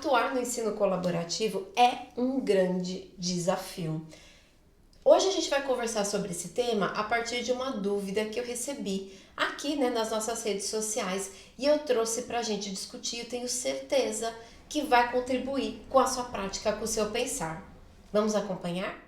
Atuar no ensino colaborativo é um grande desafio. Hoje a gente vai conversar sobre esse tema a partir de uma dúvida que eu recebi aqui, nas nossas redes sociais, e eu trouxe para a gente discutir. Eu tenho certeza que vai contribuir com a sua prática, com o seu pensar. Vamos acompanhar?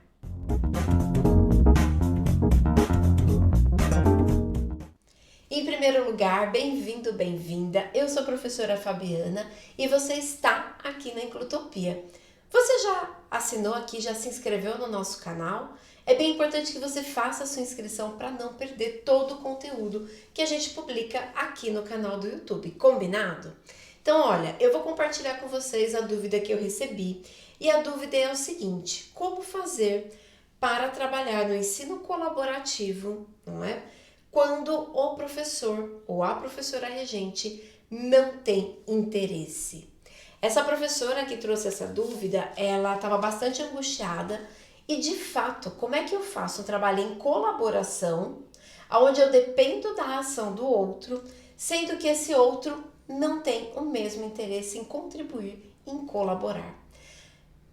Em primeiro lugar, bem-vindo, bem-vinda. Eu sou a professora Fabiana e você está aqui na Inclutopia. Você já assinou aqui, já se inscreveu no nosso canal? É bem importante que você faça a sua inscrição para não perder todo o conteúdo que a gente publica aqui no canal do YouTube, combinado? Então, olha, eu vou compartilhar com vocês a dúvida que eu recebi, e a dúvida é o seguinte: como fazer para trabalhar no ensino colaborativo, não é? Quando o professor ou a professora regente não tem interesse. Essa professora que trouxe essa dúvida, ela estava bastante angustiada e, de fato, como é que eu faço um trabalho em colaboração, onde eu dependo da ação do outro, sendo que esse outro não tem o mesmo interesse em contribuir, em colaborar?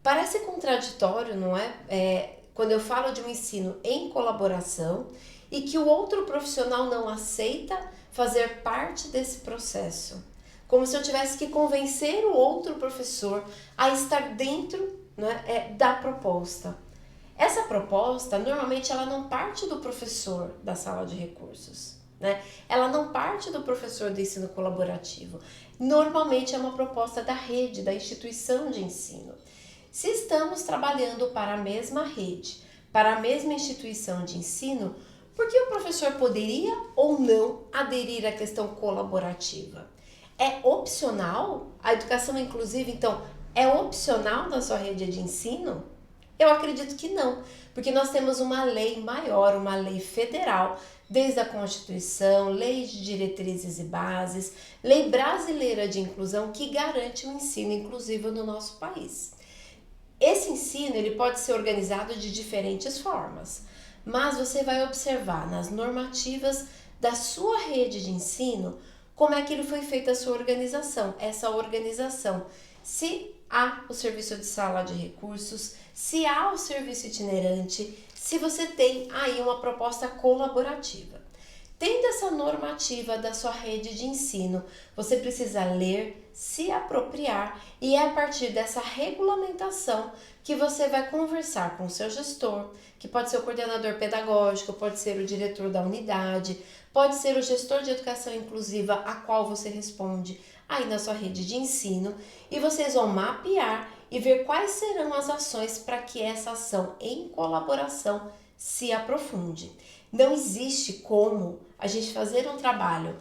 Parece contraditório, não é? Quando eu falo de um ensino em colaboração e que o outro profissional não aceita fazer parte desse processo. Como se eu tivesse que convencer o outro professor a estar dentro, da proposta. Essa proposta, normalmente, ela não parte do professor da sala de recursos, né? Ela não parte do professor do ensino colaborativo. Normalmente é uma proposta da rede, da instituição de ensino. Se estamos trabalhando para a mesma rede, para a mesma instituição de ensino, por que o professor poderia ou não aderir à questão colaborativa? É opcional? A educação inclusiva, então, é opcional na sua rede de ensino? Eu acredito que não, porque nós temos uma lei maior, uma lei federal, desde a Constituição, lei de diretrizes e bases, lei brasileira de inclusão, que garante o ensino inclusivo no nosso país. Esse ensino ele pode ser organizado de diferentes formas, mas você vai observar nas normativas da sua rede de ensino como é que ele foi feita a sua organização. Essa organização, se há o serviço de sala de recursos, se há o serviço itinerante, se você tem aí uma proposta colaborativa. Tendo essa normativa da sua rede de ensino, você precisa ler, se apropriar, e é a partir dessa regulamentação que você vai conversar com o seu gestor, que pode ser o coordenador pedagógico, pode ser o diretor da unidade, pode ser o gestor de educação inclusiva a qual você responde aí na sua rede de ensino, e vocês vão mapear e ver quais serão as ações para que essa ação em colaboração se aprofunde. Não existe como a gente fazer um trabalho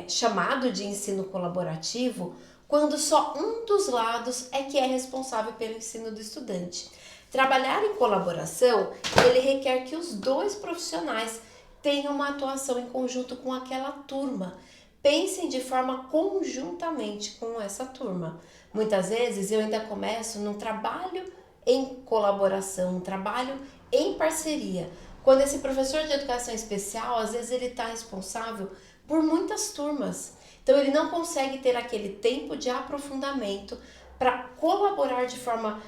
chamado de ensino colaborativo quando só um dos lados é que é responsável pelo ensino do estudante. Trabalhar em colaboração, ele requer que os dois profissionais tenham uma atuação em conjunto com aquela turma. Pensem de forma conjuntamente com essa turma. Muitas vezes eu ainda começo num trabalho em colaboração, um trabalho em parceria. Quando esse professor de educação especial, às vezes ele está responsável por muitas turmas. Então ele não consegue ter aquele tempo de aprofundamento para colaborar de forma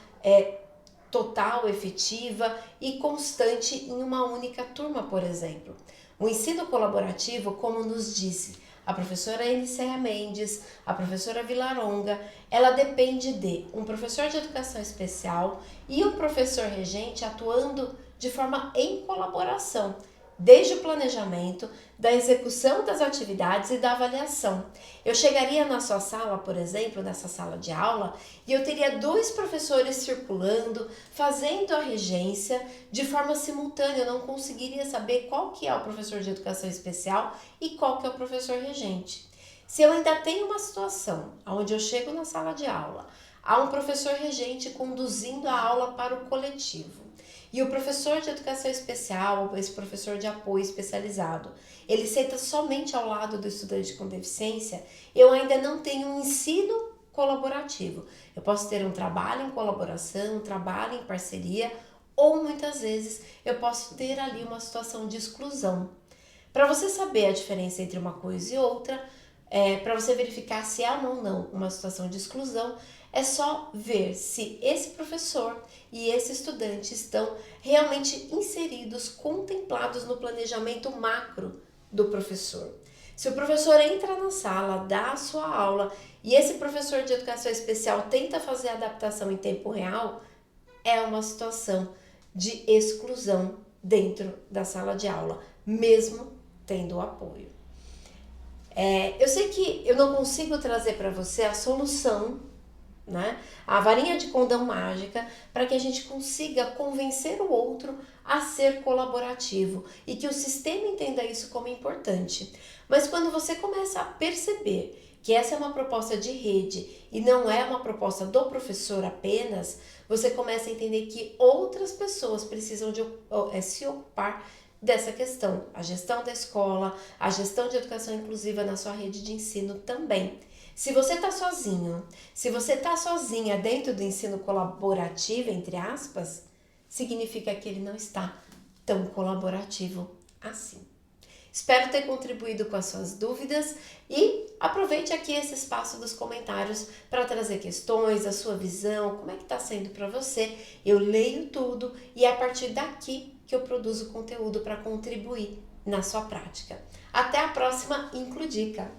total, efetiva e constante em uma única turma, por exemplo. O ensino colaborativo, como nos disse a professora Enicéia Mendes, a professora Vilaronga, ela depende de um professor de educação especial e um professor regente atuando de forma em colaboração, desde o planejamento, da execução das atividades e da avaliação. Eu chegaria na sua sala, por exemplo, nessa sala de aula, e eu teria dois professores circulando, fazendo a regência de forma simultânea. Eu não conseguiria saber qual que é o professor de educação especial e qual que é o professor regente. Se eu ainda tenho uma situação onde eu chego na sala de aula, há um professor regente conduzindo a aula para o coletivo, e o professor de educação especial, esse professor de apoio especializado, ele senta somente ao lado do estudante com deficiência, eu ainda não tenho um ensino colaborativo. Eu posso ter um trabalho em colaboração, um trabalho em parceria, ou muitas vezes eu posso ter ali uma situação de exclusão. Para você saber a diferença entre uma coisa e outra, para você verificar se há ou não uma situação de exclusão, é só ver se esse professor e esse estudante estão realmente inseridos, contemplados no planejamento macro do professor. Se o professor entra na sala, dá a sua aula e esse professor de educação especial tenta fazer a adaptação em tempo real, é uma situação de exclusão dentro da sala de aula, mesmo tendo o apoio. Eu sei que eu não consigo trazer para você a solução, né? A varinha de condão mágica para que a gente consiga convencer o outro a ser colaborativo e que o sistema entenda isso como importante. Mas quando você começa a perceber que essa é uma proposta de rede e não é uma proposta do professor apenas, você começa a entender que outras pessoas precisam se ocupar dessa questão. A gestão da escola, a gestão de educação inclusiva na sua rede de ensino também. Se você está sozinho, se você está sozinha dentro do ensino colaborativo, entre aspas, significa que ele não está tão colaborativo assim. Espero ter contribuído com as suas dúvidas e aproveite aqui esse espaço dos comentários para trazer questões, a sua visão, como é que está sendo para você. Eu leio tudo e é a partir daqui que eu produzo conteúdo para contribuir na sua prática. Até a próxima Includica!